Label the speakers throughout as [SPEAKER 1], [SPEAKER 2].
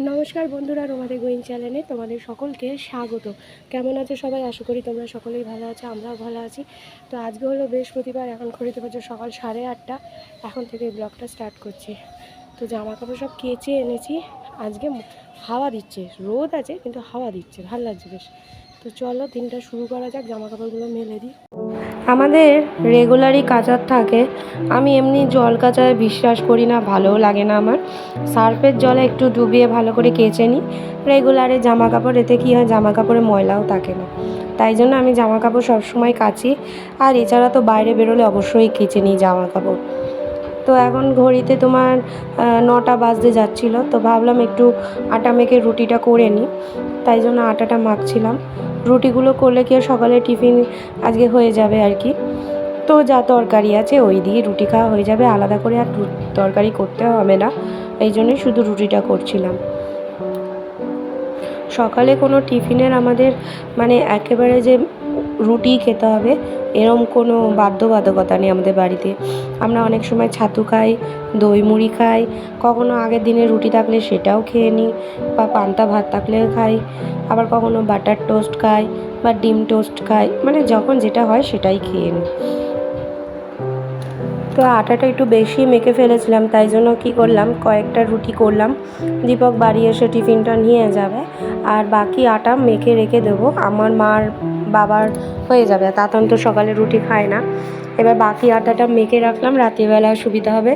[SPEAKER 1] নমস্কার বন্ধুরা, রোমাদের গোয়িং চ্যানেলে তোমাদের সকলকে স্বাগত। কেমন আছো সবাই? আশা করি তোমরা সকলেই ভালো আছো, আমরাও ভালো আছি। তো আজকে হলো বৃহস্পতিবার, এখন ঘড়িতে বাজে সকাল 8:30। এখন থেকে ব্লগটা স্টার্ট করছি। তো জামা কাপড় সব কেচে এনেছি। আজকে হাওয়া দিচ্ছে, রোদ আছে কিন্তু হাওয়া দিচ্ছে, ভালো লাগছে বেশ। তো চলো দিনটা শুরু করা যাক, জামা কাপড়গুলো মেলে দিই। আমাদের রেগুলারই কাচার থাকে। আমি এমনি জল কাচায় বিশ্বাস করি না, ভালোও লাগে না আমার। সার্ফের জলে একটু ডুবিয়ে ভালো করে কেচে নিই। রেগুলারে জামা কাপড়, এতে কী হয়, জামা কাপড়ে ময়লাও থাকে না। তাই জন্য আমি জামা কাপড় সবসময় কাচি। আর এছাড়া তো বাইরে বেরোলে অবশ্যই কেচে নিই জামা কাপড়। তো এখন ঘড়িতে তোমার 9টা বাজতে যাচ্ছিলো। তো ভাবলাম একটু আটা মেখে রুটিটা করে নিই, তাই জন্য আটাটা মাখছিলাম। রুটিগুলো করলে কি সকালে টিফিন আজকে হয়ে যাবে আর কি। তো যা তরকারি আছে ওই দিয়ে রুটি খাওয়া হয়ে যাবে, আলাদা করে আর তরকারি করতে হবে না। এই জন্যই শুধু রুটিটা করছিলাম। সকালে কোনো টিফিনের আমাদের একেবারে যে রুটি খেতে হবে এরম কোনো বাধ্যবাধকতা নেই আমাদের বাড়িতে। আমরা অনেক সময় ছাতু খাই, দই মুড়ি খাই, কখনো আগের দিনে রুটি থাকলে সেটাও খেয়ে নিই, বা পান্তা ভাত থাকলে খাই, আবার কখনো বাটার টোস্ট খাই বা ডিম টোস্ট খাই, যখন যেটা হয় সেটাই খেয়ে নিই। তো আটাটা একটু বেশি মেখে ফেলেছিলাম, তাই জন্য কী করলাম, কয়েকটা রুটি করলাম। দীপক বাড়ি এসে টিফিনটা নিয়ে যাবে, আর বাকি আটা মেখে রেখে দেবো। আমার মার বাবার হয়ে যাবে, তাতন তো সকালে রুটি খায় না। এবার বাকি আটাটা মেখে রাখলাম, রাত্রিবেলা সুবিধা হবে।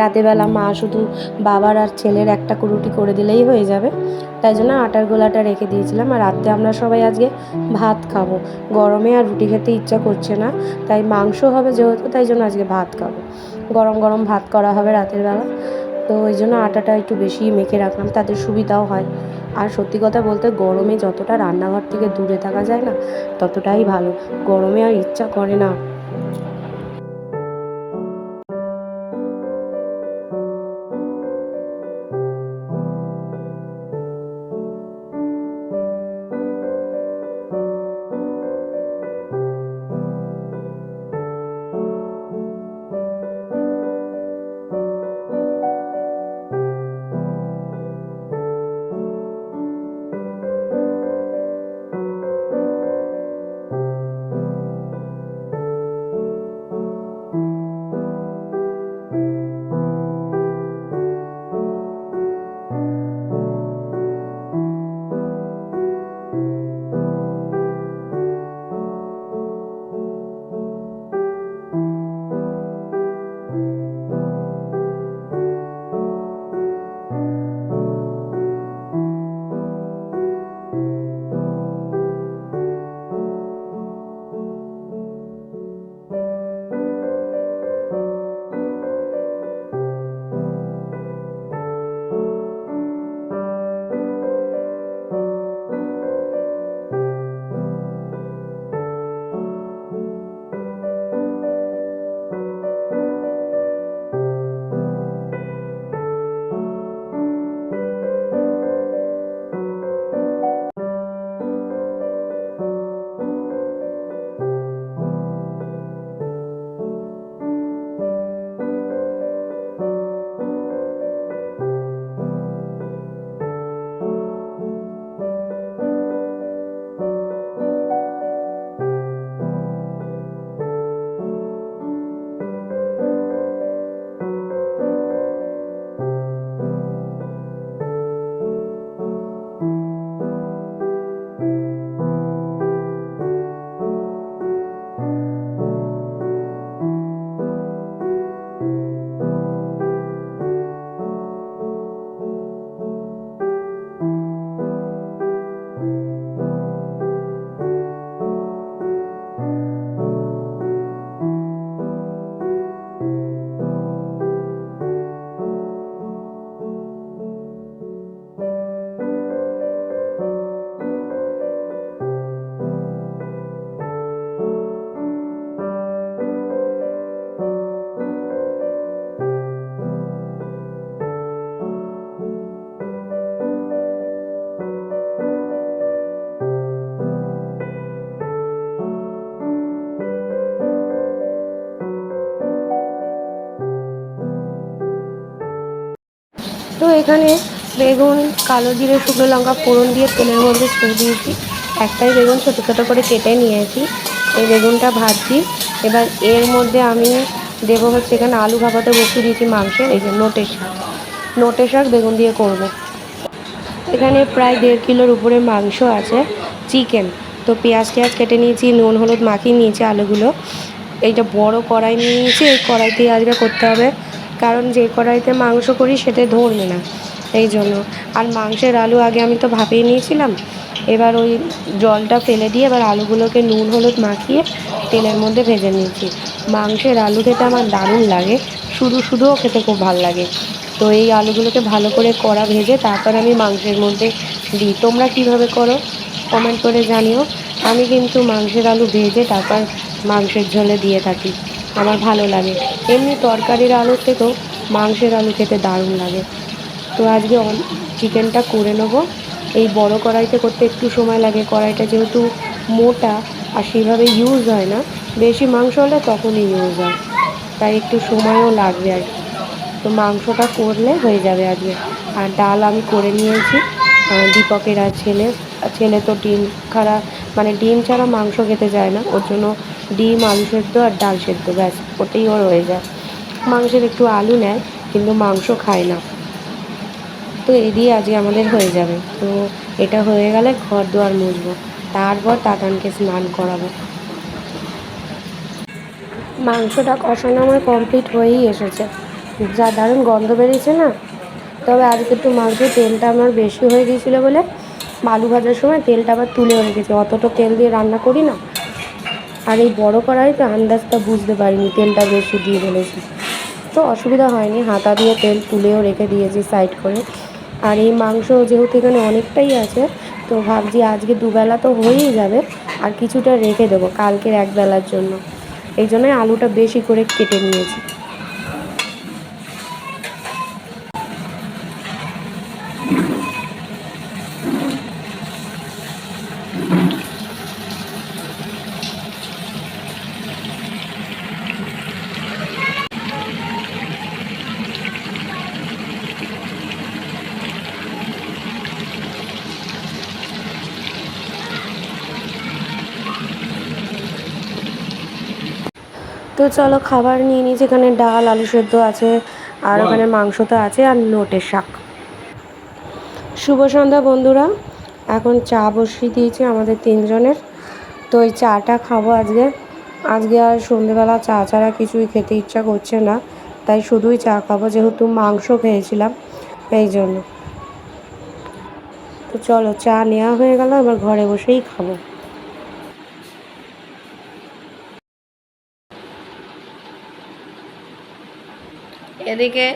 [SPEAKER 1] রাত্রিবেলা মা শুধু বাবার আর ছেলের একটা রুটি করে দিলেই হয়ে যাবে। তাই জন্য আটার গোলাটা রেখে দিয়েছিলাম। আর রাত্রে আমরা সবাই আজকে ভাত খাবো। গরমে আর রুটি খেতে ইচ্ছা করছে না, তাই মাংস হবে যেহেতু, তাই জন্য আজকে ভাত খাবো। গরম গরম ভাত করা হবে রাতের বেলা। তো ওই জন্য আটাটা একটু বেশি মেখে রাখলাম, তাদের সুবিধাও হয়। আর সত্যি কথা বলতে গরমে যতটা রান্নাঘর থেকে দূরে থাকা যায় না, ততটাই ভালো। গরমে আর ইচ্ছা করে না। তো এখানে বেগুন কালো জিরে শুকনো লঙ্কা ফোড়ন দিয়ে তেলের মধ্যে ছেড়ে দিয়েছি। একটাই বেগুন ছোটো ছোটো করে কেটে নিয়েছি। এই বেগুনটা ভাজছি। এবার এর মধ্যে আমি দেবো হচ্ছে এখানে আলু ভাপাতে বসিয়ে দিয়েছি মাংসের, এই যে নোটে শাক বেগুন দিয়ে করব। এখানে প্রায় 1.5 কিলোর উপরে মাংস আছে, চিকেন। তো পেঁয়াজ কেটে নিয়েছি, নুন হলুদ মাখিয়ে নিয়েছি আলুগুলো। এইটা বড় কড়াই নিয়ে নিয়েছি, এই কড়াইতেই আজকে করতে হবে, কারণ যে কড়াইতে মাংস করি সেটা ধরবে না, এই জন্য। আর মাংসের আলু আগে আমি তো ভাপিয়ে নিয়েছিলাম। এবার ওই জলটা ফেলে দিয়ে এবার আলুগুলোকে নুন হলুদ মাখিয়ে তেলের মধ্যে ভেজে নিয়েছি। মাংসের আলু খেতে আমার দারুণ লাগে, শুধুও খেতে খুব ভালো লাগে। তো এই আলুগুলোকে ভালো করে কড়া ভেজে তারপর আমি মাংসের মধ্যে দিই। তোমরা কীভাবে করো কমেন্ট করে জানিও। আমি কিন্তু মাংসের আলু ভেজে তারপর মাংসের ঝোলে দিয়ে থাকি, আমার ভালো লাগে। এমনি তরকারির আলুর থেকেও মাংসের আলু খেতে দারুণ লাগে। তো আজকে চিকেনটা করে নেবো। এই বড় কড়াইতে করতে একটু সময় লাগে, কড়াইটা যেহেতু মোটা আর সেইভাবে ইউজ হয় না, বেশি মাংস হলে তখনই ইউজ হয়, তাই একটু সময়ও লাগবে আর কি। তো মাংসটা করলে হয়ে যাবে আজকে। আর ডাল আমি করে নিয়েছি। দীপকের আর ছেলে তো ডিম ছাড়া মাংস খেতে যায় না, ওর জন্য ডিম আলু সেদ্ধ আর ডাল সেদ্ধ, ব্যাস ওটাই ওর হয়ে যায়। মাংসের একটু আলু নেয় কিন্তু মাংস খায় না। তো এই দিয়ে আজকে আমাদের হয়ে যাবে। তো এটা হয়ে গেলে ঘর দুয়ার মুছবো, তারপর তাতানকে স্নান করাবো। মাংসটা কষানো আমার কমপ্লিট হয়েই এসেছে, যা দারুণ গন্ধ বেরিয়েছে না। তবে আজকে একটু মাংসের তেলটা আমার বেশি হয়ে গিয়েছিলো বলে আলু ভাজার সময় তেলটা আবার তুলেও রেখেছি, অতটা তেল দিয়ে রান্না করি না। আর এই বড় কড়াইতে আন্দাজটা বুঝতে পারিনি, তেলটা বেশি দিয়ে ফেলেছি। তো অসুবিধা হয়নি, হাতা দিয়ে তেল তুলেও রেখে দিয়েছি সাইড করে। আর এই মাংস যেহেতু এখানে অনেকটাই আছে, তো ভাবছি আজকে দুবেলা তো হয়েই যাবে, আর কিছুটা রেখে দেবো কালকের একবেলার জন্য। এই জন্যই আলুটা বেশি করে কেটে নিয়েছি। তো চলো খাবার নিয়ে নিয়েছি, এখানে ডাল আলু সেদ্ধ আছে, আর ওখানে মাংস তো আছে, আর নোটের শাক। শুভ সন্ধ্যা বন্ধুরা, এখন চা বসিয়ে দিয়েছি আমাদের 3 জনের। তো এই চাটা খাবো আজকে আর সন্ধেবেলা চা ছাড়া কিছুই খেতে ইচ্ছা করছে না, তাই শুধুই চা খাবো, যেহেতু মাংস খেয়েছিলাম এই জন্য। তো চলো চা নেওয়া হয়ে গেল, এবার ঘরে বসেই খাবো। এদিকে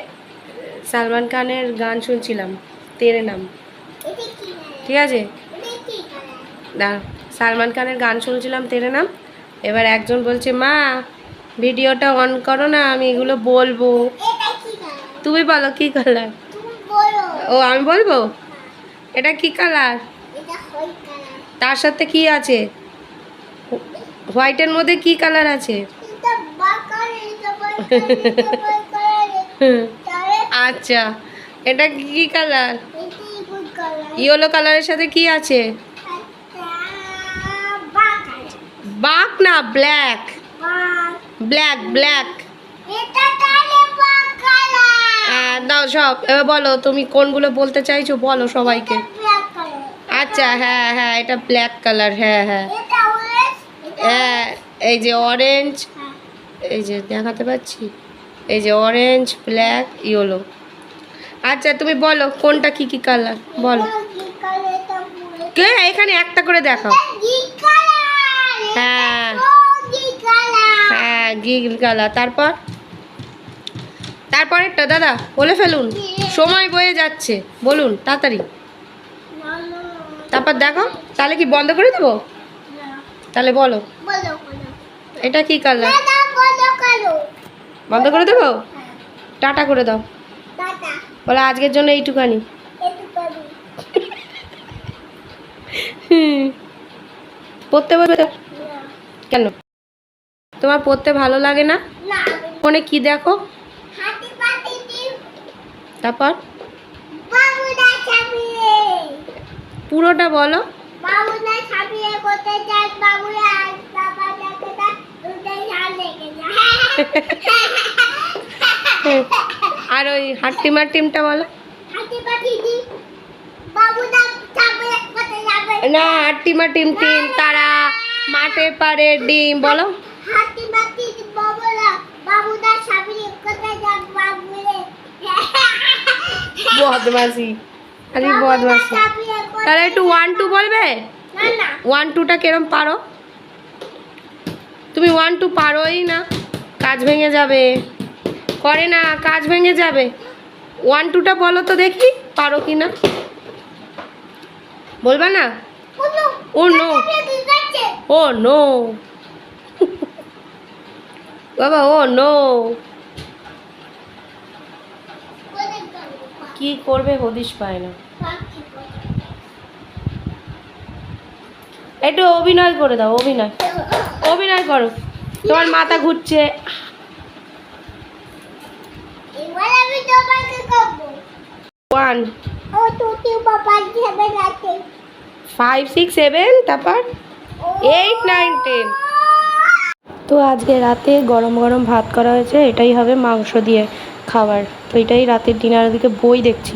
[SPEAKER 1] সালমান খানের গান শুনছিলাম, তেরে নাম। ঠিক আছে, না সালমান খানের গান শুনছিলাম তেরে নাম। এবার একজন বলছে মা ভিডিওটা অন করো না, আমি এগুলো বলবো। তুমি বলো কি কালার? ও আমি বলবো, এটা কি কালার? তার সাথে কি আছে? হোয়াইটের মধ্যে কি কালার আছে? আচ্ছা, এটা কি কালার? ইয়েলো কালারের সাথে কি আছে? বাক না, ব্ল্যাক। ব্ল্যাক। হ্যাঁ দাও সব, এবার বলো তুমি কোনগুলো বলতে চাইছো, বলো সবাইকে। আচ্ছা হ্যাঁ এটা ব্ল্যাক কালার, হ্যাঁ এই যে অরেঞ্জ, এই যে দেখাতে পাচ্ছি, এই যে অরেঞ্জ ব্ল্যাক ইয়েলো। আচ্ছা তুমি বলো কোনটা কি কালার বলো। কে এখানে একটা করে দেখাও। হ্যাঁ গ্রিন কালার। তারপরেরটা দাদা বলে ফেলুন, সময় বয়ে যাচ্ছে, বলুন তাড়াতাড়ি। তারপর দেখো, তাহলে কি বন্ধ করে দেবো? তাহলে বলো এটা কি কালার? বন্ধ করে দেবো? টাটা করে দাও, বলো আজকের জন্য এইটুকানি। পড়তে বলবে কেন? তোমার পড়তে ভালো লাগে না? ফোনে কি দেখো? তারপর পুরোটা বলো। আর ওই হাট্টিমার টিমটা বলো। না, হাট্টিমা টিম টিম তারা মাঠে পারে ডিম বলো। বদমাসি, আরে বদমাসি। তাহলে একটু 1 2 বলবে। 1 2টা কিরম পারো তুমি? 1 2 পারোই না, কাজ ভেঙে যাবে। করে না, কাজ ভেঙে যাবে। 1 2টা বলো তো দেখি পারো কি না। বলবা না? ও নো, ও নো বাবা, ও নো। কি করবে হদিশ পায় না। একটু অভিনয় করে দাও, অভিনয় অভিনয় করো। তোমার মাথা ঘুরছে। 1 5 6 7 তারপর 8 9 10। তো আজকে রাতে গরম গরম ভাত করা হয়েছে, এটাই হবে মাংস দিয়ে খাবার। তো এটাই রাতের ডিনার। দিকে বই দেখছি।